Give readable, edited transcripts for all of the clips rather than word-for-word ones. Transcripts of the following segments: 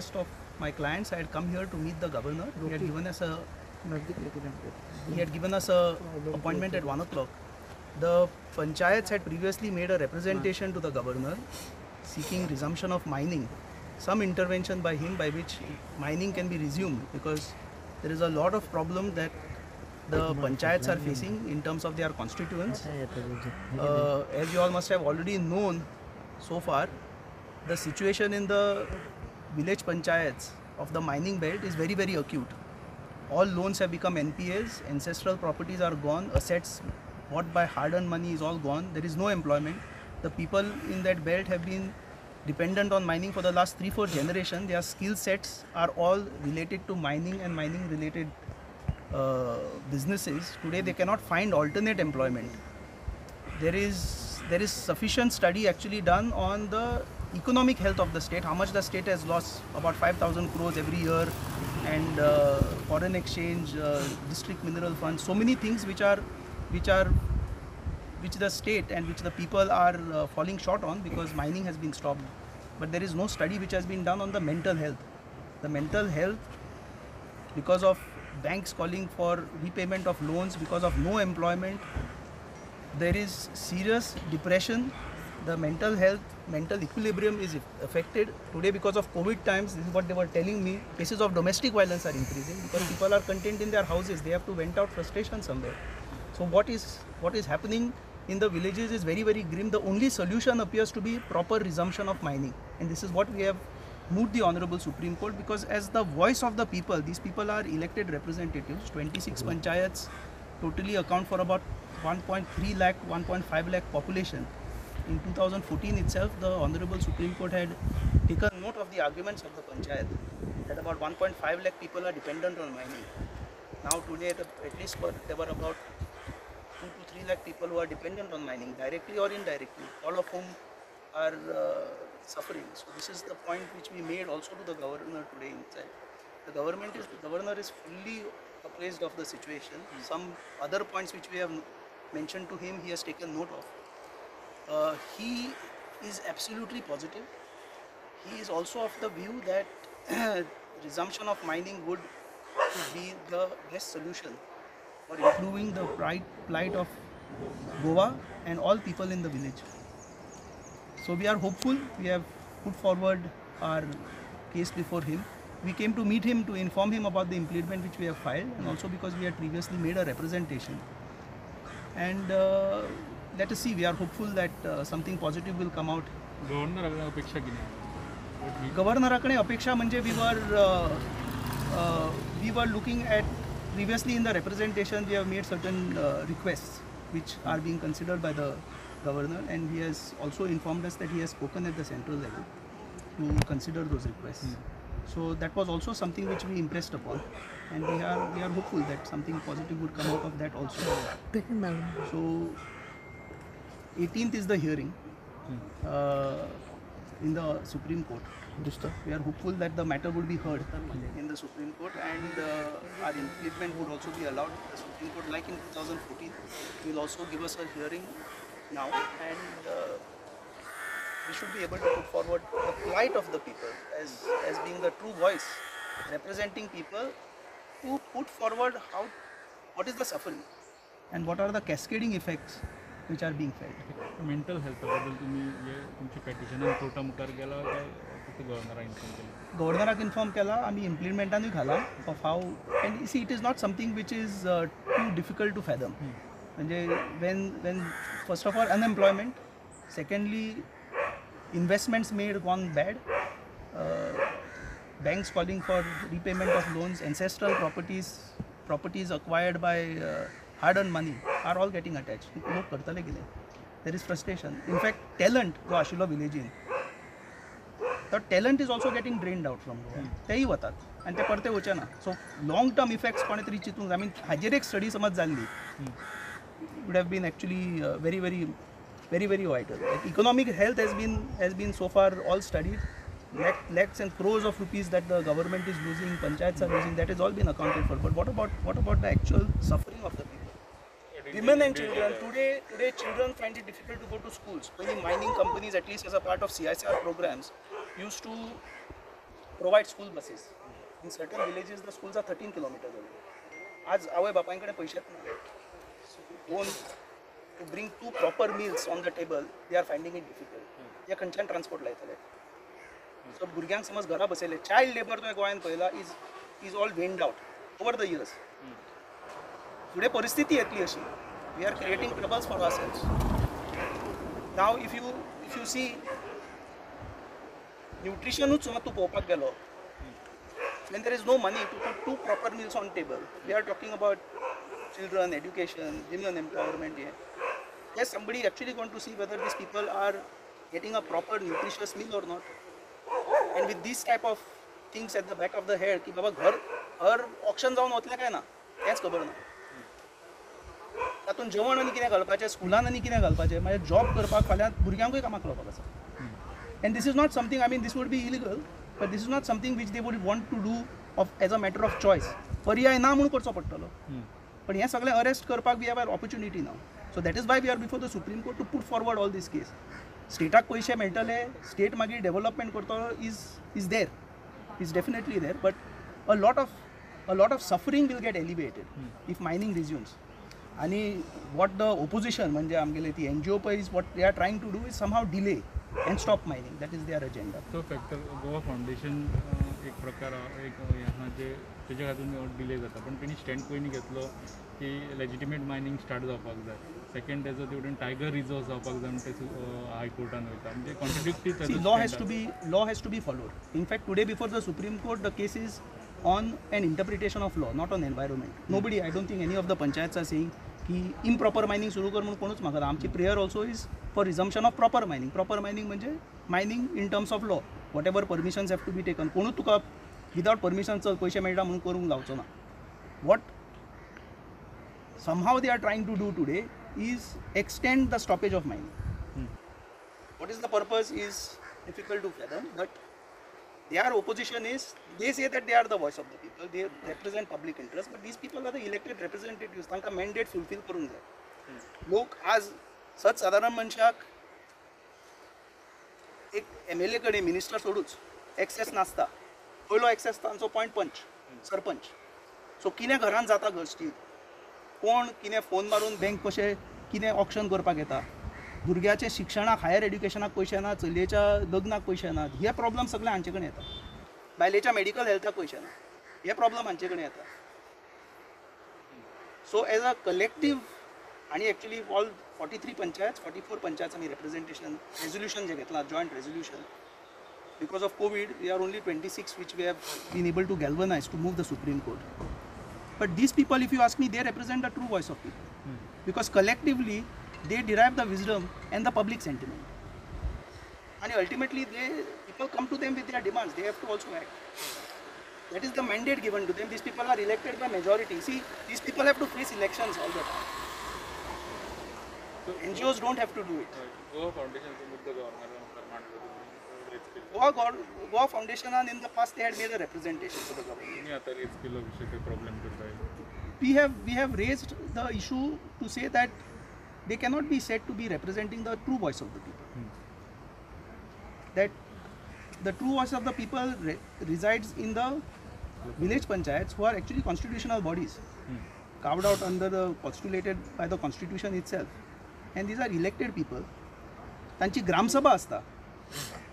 request of my clients, I had come here to meet the governor. He had given us a appointment at 1 o'clock. The panchayats had previously made a representation to the governor seeking resumption of mining, some intervention by him by which mining can be resumed, because there is a lot of problem that the panchayats are facing in terms of their constituents. As you all must have already known so far, the situation in the village panchayats of the mining belt is very, very acute. All loans have become NPAs, ancestral properties are gone, assets bought by hard-earned money is all gone, there is no employment. The people in that belt have been dependent on mining for the last 3-4 generations. Their skill sets are all related to mining and mining related businesses. Today they cannot find alternate employment. There is sufficient study actually done on the economic health of the state, how much the state has lost, about 5,000 crores every year, and foreign exchange, district mineral funds, so many things which the state and which the people are falling short on because mining has been stopped. But there is no study which has been done on the mental health. The mental health, because of banks calling for repayment of loans, because of no employment, there is serious depression. The mental health, mental equilibrium is affected. Today, because of COVID times, this is what they were telling me, cases of domestic violence are increasing because people are contained in their houses. They have to vent out frustration somewhere. So what is happening in the villages is very, very grim. The only solution appears to be proper resumption of mining. And this is what we have moved the Honorable Supreme Court, because as the voice of the people, these people are elected representatives. 26 panchayats totally account for about 1.3 lakh, 1.5 lakh population. In 2014 itself, the Honorable Supreme Court had taken note of the arguments of the panchayat that about 1.5 lakh people are dependent on mining. Now today, at least there were about 2 to 3 lakh people who are dependent on mining, directly or indirectly, all of whom are suffering. So this is the point which we made also to the governor today inside. The governor is fully apprised of the situation. Some other points which we have mentioned to him, he has taken note of. He is absolutely positive. He is also of the view that resumption of mining would be the best solution for improving the plight of Goa and all people in the village. So we are hopeful. We have put forward our case before him. We came to meet him to inform him about the impediment which we have filed, and also because we had previously made a representation. And let us see, we are hopeful that something positive will come out. Governor apeksha manje we were looking at, previously in the representation we have made certain requests which are being considered by the governor, and he has also informed us that he has spoken at the central level to consider those requests. So that was also something which we impressed upon, and we are hopeful that something positive would come out of that also. So 18th is the hearing in the Supreme Court. We are hopeful that the matter would be heard in the Supreme Court, and our impediment would also be allowed. The Supreme Court, like in 2014, will also give us a hearing now, and we should be able to put forward the plight of the people as being the true voice, representing people, to put forward what is the suffering and what are the cascading effects which are being felt. Mental health बद्दल तुम्ही तुमची petition Carta मुखार गेला काय फक्त गव्हर्नराक inform केला? गव्हर्नराक inform केला, आमी इम्प्लिमेंटानूय घाला of how, and see it is not something which is too difficult to fathom. म्हणजे when first of all unemployment, secondly investments made gone bad, banks calling for repayment of loans, ancestral properties acquired by hard-earned money are all getting attached. लोक करतले कितें? There is frustration. In fact, talent जो आशिल्लो विलेजीन, the talent is also getting drained out from Goa. तेही वतात आनी ते परते वचे ना. So long term effects कोणे तरी चिंतूंक, I mean हाजेर एक स्टडी समज जाल्ली, would have been actually very vital. Like economic health has been so far all studied. Lakhs and crores of rupees that the government is losing, panchayats are losing, that has all been accounted for. But what about the actual suffering of the people? Women and children. Today children find it difficult to go to schools. Many mining companies, at least as a part of CSR programs, used to provide school buses. In certain villages, the schools are 13 kilometers away. आज आवय बापांकडे पैसे दोन to bring 2 proper meals on the table, they are finding it difficult. ते खंयच्यान transport लायतले. So भुरग्यांक समज घरा बसयले, child labour तुवें गोंयान पळयला is all waned out over the years. फुडें परिस्थिती येतली अशी. We are creating troubles for ourselves. Now if you see nutritionूच समज तूं पळोवपाक गेलो, when there is no money to put 2 proper meals on table, we are talking about children, education, women empowerment here. Yes, somebody actually going to see whether these people are getting a proper nutritious meal or not. And with these type of things at the back of the head, की बाबा घर option जावन वतलें काय ना तेंच खबर ना. तातूंत जेवण आनी कितें घालपाचें, स्कुलान आनी कितें घालपाचें, मागीर जॉब करपाक फाल्यां भुरग्यांकूय कामाक लावपाक आसा. And this is not something, I mean, this would be illegal, but this is not something which they would want to do as a matter of choice. पर्याय ना म्हणून करचो पडटलो. पण हें सगळें अरेस्ट करपाक वी हॅव ऑपॉर्च्युनिटी नाव. So that is why we are before the Supreme Court to put forward all these case. स्टेटाक पयशे मेळटले, स्टेट मागीर डेव्हलपमेंट करतलो is there, is definitely there, but a lot of suffering will get elevated if mining resumes. आणि what the opposition म्हणजे आमगेले ती NGO पळय what they are trying to do is somehow delay and stop mining. That is their agenda. तो factor Goa foundation एक प्रकार एक ह्या जे तेजे खातीर डिले जाता, पण तेणी स्टँड पयलीं घेतलो की लेजिटिमेट मायनींग स्टार्ट जावपाक जाय. सेकंड तेजो तेवटेन टायगर रिजर्व जावपाक जाय म्हणून ते हायकोर्टान वयता. म्हणजे contradictory law has to be followed. In fact, today before the Supreme Court, the case is on an interpretation of law, not on environment. Nobody, I don't think any of the panchayats are saying की improper mining सुरू कर म्हणून कोणूच मागता. आमची prayer also is for resumption of proper mining. Proper mining म्हणजे mining in terms of law, whatever permissions have to be taken. कोणूच तुका विदाउट परमिशन चल पयशे मेळटा म्हणून करूंक लावचो ना. What somehow they are trying to do today is extend the stoppage of mining. What is the purpose is difficult to fathom, but their opposition is, they say that they are the voice of the people, they represent public interest, but these people are the elected representatives. तांकां mandate fulfill करूंक जाय. लोक आज सच साधारण मनशाक एक MLA कडेन minister सोडूच access नासता. पयलो एक्सेस तांचो पॉयंट पंच, सरपंच. सो कितें घरान जाता घरची, कोण कितें फोन मारून बँक कशें कितें ऑप्शन करपाक येता, भुरग्याच्या शिक्षणाक हायर एड्युकेशनाक पयशे ना, चलयेच्या लग्नाक पयशे ना, हे प्रॉब्लम सगळे हांचे कडेन येता. बायलेच्या मेडिकल हेल्थाक पयशे ना, हे प्रॉब्लम हांचे कडेन येता. सो एज अ कलेक्टीव आणि एक्चुअली ऑल 43 पंचायत 44 पंचायतांनी रिप्रेझेंटेशन रेझोल्युशन जे घेतला, joint resolution. Because of covid we are only 26 which we have been able to galvanize to move the Supreme Court. But these people, if you ask me, they represent the true voice of people. Because collectively, they derive the wisdom and the public sentiment. And ultimately, people come to them with their demands. They have to also act. That is the mandate given to them. These people are elected by majority. See, these people have to face elections all the time. So NGOs don't have to do it. Goa फाउंडेशनचो मुद्दो गव्हर्नमेंटान Goa Foundation, and in the past they had made a representation to the government. तुमी आतां raise केलो विशय ते problem करताय. We have raised the issue to say that they cannot be said to be representing the true voice of the people. That the true voice of the people resides in the village panchayats, who are actually constitutional bodies, carved out under the postulated by the constitution itself. And these are elected people. तांची ग्रामसभा असता.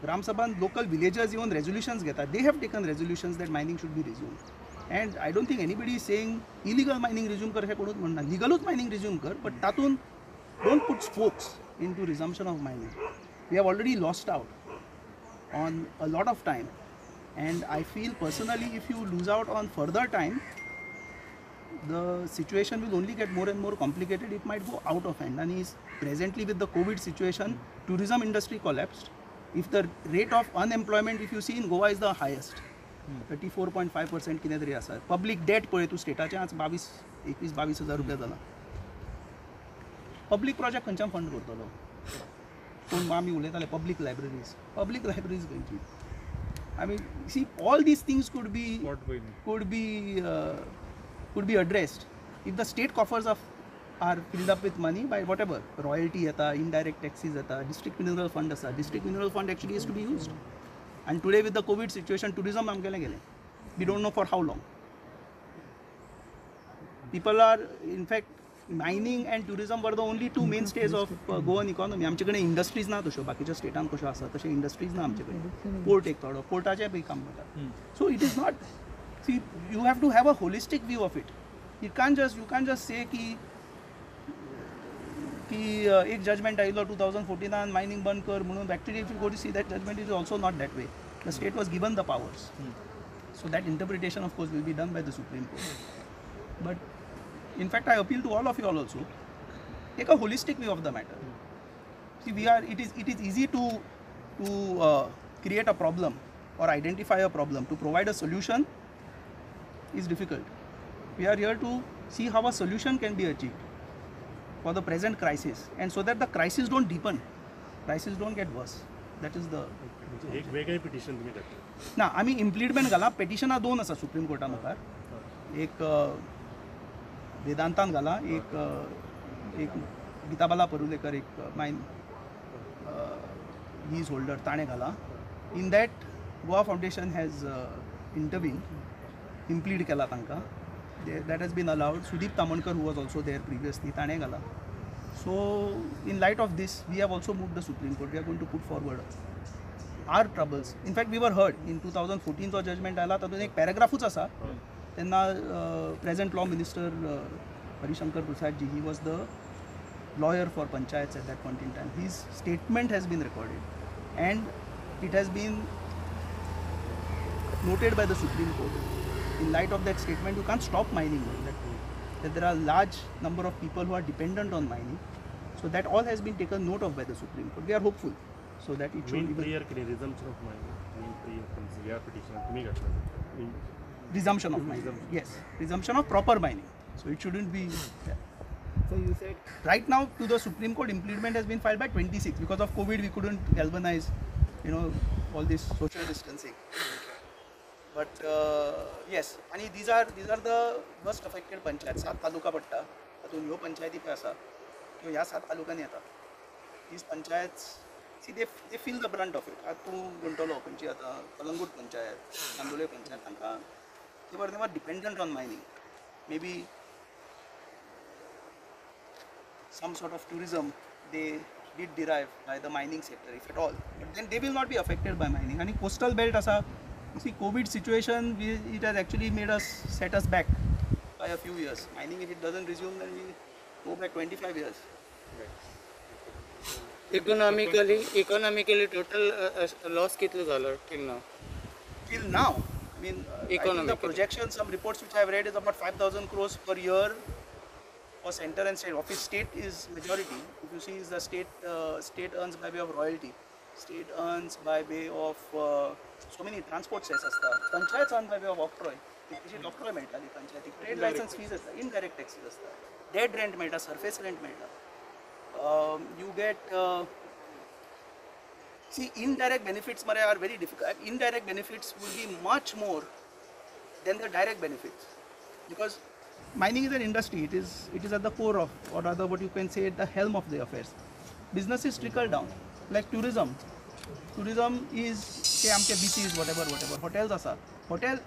ग्रामसभान local villagers येवन resolutions घेतात. They have taken resolutions that mining should be resume. And I don't think anybody is saying illegal mining resume कर, हे कोणूच म्हणना. लिगलूच mining resume कर, बट तातूंत don't put spokes in to resumption of mining. We have already lost out on a lot of time. And I feel personally if you lose out on further time, the situation will only get more and more complicated. It might go out of hand. And is presently with the COVID situation, tourism industry collapsed. If the rate of unemployment, if you see in Goa, is the highest, 34.5% कितें तरी आसा. Public date पळय तूं स्टेटाचें आज 21-22 हजार रुपया जाला. Public project खंयच्यान फंड करतलो? पूण आमी उलयताले पब्लीक लायब्ररीज खंयची? I mean, see, all these things could be addressed if the state coffers are filled up with money by whatever royalty yata, indirect taxes yata, district mineral fund asa. District mineral fund actually is to be used. And today with the COVID situation, tourism आमगेलें गेलें. We don't know for how long. People are, in fact, mining and tourism were the only two mainstays of Goan economy. आमचे कडेन industries ना तश्यो बाकीच्या स्टेटान कश्यो आसा तशे इंडस्ट्रीज ना आमचे कडेन. पोर्ट एक थोडो पोर्टाचें बी काम करता. So it is not. See, you have to have a holistic view of it. You can't just say कि एक जजमेंट आयिल्लो 2014 मायनिंग बंद कर म्हणून. Actually, if you go to see that judgment, it is also not that way. The state was given the powers. So that interpretation, of course, will be done by the Supreme Court. But in fact, I appeal to all of you all also. Take a holistic view of the matter. See, it is easy to create a problem or identify a problem. To provide a solution is difficult. We are here to see how a solution can be achieved for the present crisis, and so that the crisis don't deepen, crisis don't get worse. That is the. एक वेगळे petition तुम्ही करता ना आम्ही implement घाला. पेटिशनां दोन आसा supreme Carta मुखार. एक वेदांतान घाला, एक गीताबाला परुलेकर, एक मायन लीज होल्डर ताणें घाला. In that Goa Foundation has intervene, implead केला तांकां. That has been allowed. Sudeep Tamonkar, who was also there previously, ताणें घाला. So in light of this, we have also moved the Supreme Court. We are going to put forward our troubles. In fact, we were heard in 2014 जो judgment आयला तातूंत एक पॅराग्राफूच आसा. तेन्ना present law minister Harishankar Prasad ji, he was the lawyer for panchayats at that point in time. His statement has been recorded and it has been noted by the Supreme Court. In light of that statement, you can't stop mining. That there are large number of people who are dependent on mining. So that all has been taken note of by the Supreme Court. We are hopeful. So that it should main even prayer केली रिझम्पशन of mining main prayer तुमचं या petition तुम्ही घातलं resumption of mining. Yes, resumption of proper mining. So it shouldn't be. Yeah. So you said Right now, to the Supreme Court, implement has been filed by 26. Because of COVID, we couldn't galvanize, all this social distancing. But yes, and these are the most affected panchayats. 7 taluka पडटा. तातूंत ह्यो पंचायती पळय आसा त्यो ह्या 7 तालुक्यांनी येता. These panchayats, see, they feel the brunt of it. आतां तूं गुंटलो खंयची आतां कलंगूट पंचायत, चांदोले पंचायत, तांकां they were dependent on mining. Maybe some sort of tourism they did derive by the mining sector, if at all. But then they will not be affected by mining. And coastal belt asa, you see, COVID situation, it has actually set us back by a few years. Mining, if it doesn't resume, then we go back 25 years. economically total loss कितलो झालो till now? Till now, I mean, I think the Economically. projections, some reports which I have read is about 5,000 crores per year for center and state. Of which state is majority. If you see, is the state earns by way of royalty. State earns by way of so many transport cess असता. Panchayat earn by way of octroi. तिची octroi मेळटाली पंचायतीक. Trade license fees असता. Indirect taxes असता. Dead rent मेळटा. Surface rent मेळटा. You get see, indirect benefits are very difficult. Indirect benefits will be much more than the direct benefits, because mining is an industry. It is at the core of, or rather what you can say, at the helm of the affairs. Businesses trickle down, like tourism. Tourism is, say, amke beaches, whatever. Hotels asa.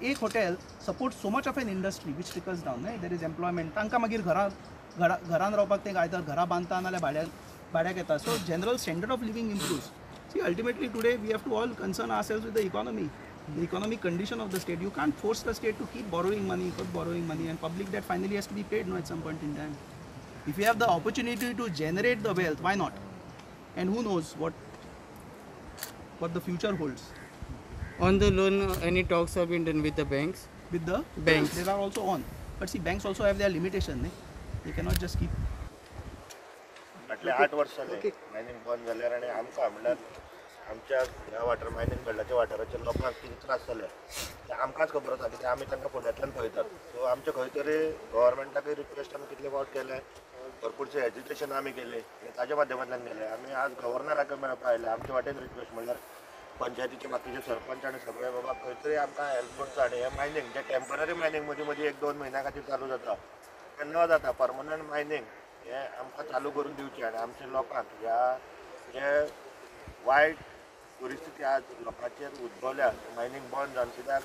Ek hotel supports so much of an industry which trickles down. Right? There is employment. तांकां मागीर घरान रावपाक ते either घरा बांदता नाल्यार भाड्याक येता. So general standard of living improves. See, ultimately today we have to all concern ourselves with the economy, the economic condition of the state. You can't force the state to keep borrowing money, and public debt finally has to be paid at some point in time. If we have the opportunity to generate the wealth, why not? And who knows what the future holds. On the loan, any talks have been done with the banks? With the Banks. they are also on. But see, banks also have their limitation. They cannot just keep. फाटल्या 8 वर्सांनी mining बंद जाल्यार आनी आमकां म्हणल्यार आमच्या ह्या water mining बेल्टाच्या वाठाराच्या लोकांक कितें त्रास जाले ते आमकांच खबर आसा कित्याक आमी तांकां फुड्यांतल्यान पळयतात. सो आमचे खंय तरी गव्हर्मेंटाकय रिक्वेस्ट आमी कितले फावट केले, भरपूरशें एज्युकेशन आमी केलें आनी ताच्या माध्यमांतल्यान गेले. आमी आज गव्हर्नराक मेळपाक आयले. आमचे वाटेन रिक्वेस्ट म्हणल्यार पंचायतीचे बाकीचे सरपंच आनी सगळे बाबा खंय तरी आमकां हेल्प करता. आनी हें मायनिंग जें टेम्पररी मायनिंग मदीं मदीं 1-2 म्हयन्या खातीर चालू जाता तें न जाता परमनंट मायनिंग हें आमकां चालू करून दिवचें. आनी आमच्या लोकांक ह्या जे वायट परिस्थिती आज लोकांचेर उद्भवल्या मायनींग बंद जावन कित्याक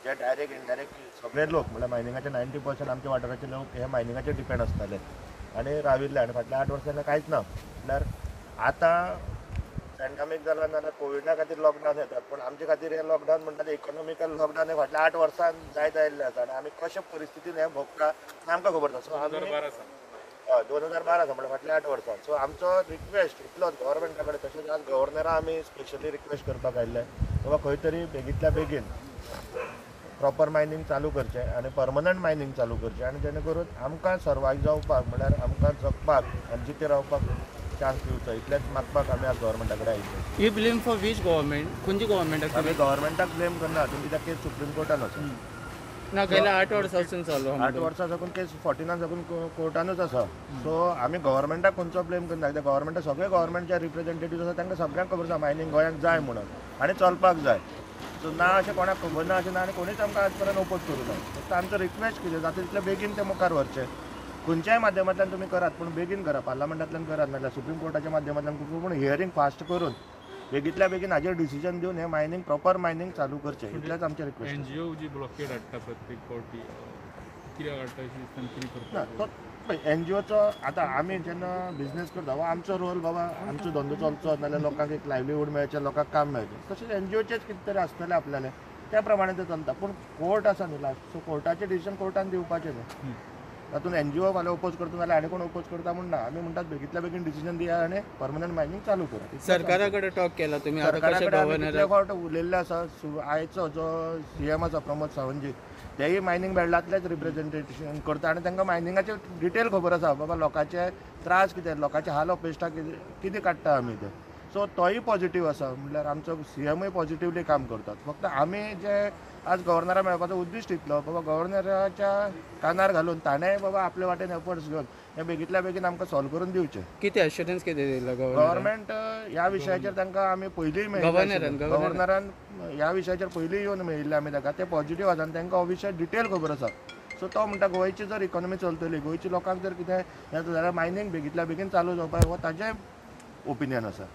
जे डायरेक्ट इनडायरेक्ट सगळे लोक म्हळ्यार मायनिंगाचे 90% आमच्या वाठाराचे लोक हे मायनिंगाचेर डिपेंड आसताले आनी राविल्ले आनी फाटल्या 8 वर्सांनी कांयच ना म्हळ्यार आतां पॅन्डेमीक जालो नाल्यार कोविडा खातीर लॉकडावन येतात पूण आमचे खातीर हे लॉकडावन म्हणटा ते इकॉनॉमिकल लॉकडावन हे फाटल्या 8 वर्सांन जायत आयिल्ले आसा आनी आमी कशे परिस्थितीन हे भोगता हें आमकां खबर ना सो आमी 2012 आसा म्हळ्यार फाटल्या 8 वर्सां सो आमचो रिक्वेस्ट इतलोच गव्हर्मेंटा कडेन तशेंच आज गव्हर्नरा आमी स्पेशली रिक्वेस्ट करपाक आयिल्ले बाबा खंय तरी बेगींतल्या बेगीन प्रॉपर मायनींग चालू करचें आनी परमनंट मायनींग चालू करचें आनी जेणे करून आमकां सर्वायव जावपाक म्हळ्यार आमकां जगपाक आनी जिते रावपाक चान्स दिवचो इतलेंच मागपाक आमी आज गव्हर्मेंटा कडेन आयिल्ले you blame for which government खंयची गव्हर्मेंट आमी गव्हर्मेंटाक ब्लेम करना हातून कित्याक केस सुप्रीम कोर्टान आसा ना गेल्या 8 वर्सांसून चालू 8 वर्सां साकून केस 14 साकून कोर्टानूच आसा सो आमी गव्हर्मेंटाक खंयचो ब्लेम करना कित्याक गव्हर्मेंटा सगळे गव्हर्मेंटचे रिप्रेझेंटेटिव्ह आसा तांकां सगळ्यांक खबर आसा मायनींग गोंयांत जाय म्हणून आनी चलपाक जाय सो ना अशें कोणाक खबर ना अशें ना आनी कोणीच आमकां आज पर्यंत ओपोज करूं ना फक्त आमचो रिक्वेस्ट कितें जाता तितले बेगीन ते मुखार व्हरचे खंयच्याय माध्यमांतल्यान तुमी करात पूण बेगीन करा पार्लमेंटांतल्यान करात नाजाल्यार सुप्रीम कोर्टाच्या माध्यमांतल्यान पूण हियरींग फास्ट करून बेगींतल्या बेगीन हाजेर डिसिजन दिवन हे मायनींग प्रॉपर मायनींग चालू करचें इतलेंच आमचें रिक्वेस्ट NGO जी ब्लॉकेड हाडटा प्रत्येक फावटी कित्याक हाडटा अशें दिसता आनी कितें ना करता तो एनजीओचो आतां आमी जेन्ना बिझनेस करता हो आमचो रोल बाबा आमचो धंदो चलचो नाजाल्यार लोकांक एक लायव्हलीहूड मेळचें लोकांक काम मेळचें तशेंच एनजीओचेच कितें तरी आसतलें आपल्यालें त्या प्रमाणे ते चलता पूण कोर्ट आसा न्ही लास्ट सो कोर्टाचें डिसिजन कोर्टान दिवपाचें न्ही तातूंत एनजीओ फाल्यां ओपोज करता नाल्यार आनी कोण ओपोज करता म्हण ना आमी म्हणटात बेगींतल्या बेगीन डिसिजन दिया आनी परमनंट मायनींग चालू करा सरकारा कडेन टॉक केला तुम्ही आता सरकारा कशे कडेन आमी गव्हर्नर कितले फावट उलयल्ले आसा आयचो जो सीएम आसा प्रमोद सावंतजी तेय मायनींग बेल्टांतलेच रिप्रेझेंटेशन करता आनी तांकां मायनिंगाचे डिटेल खबर आसा बाबा लोकांचे त्रास कितें लोकांचे हाल अपेश्टा कितें काडटा आमी ते सो तोय पॉझिटीव आसा म्हणल्यार आमचो सीएमूय पॉझिटिवली काम करतात फक्त आमी जे आज गव्हर्नरा मेळपाचो उद्दिश्ट इतलो बाबा गव्हर्नराच्या कानार घालून ताणें बाबा आपले वाटेन एफर्ट्स घेवन हे बेगींतल्या बेगीन आमकां सॉल्व करून दिवचें किती एश्युरन्स किती दिला गव्हर्मेंट ह्या विशयाचेर तांकां आमी पयलींय गव्हर्नरान ह्या विशयाचेर पयलीं येवन मेळिल्ले आमी ताका ते पॉझिटीव आसा आनी तांकां हो विशय डिटेल खबर आसा सो तो म्हणटा गोंयची जर इकॉनॉमी चलतली गोंयच्या लोकांक जर कितें जाता जाल्यार मायनींग बेगींतल्या बेगीन चालू जावपाक हो ताचें ओपिनियन आसा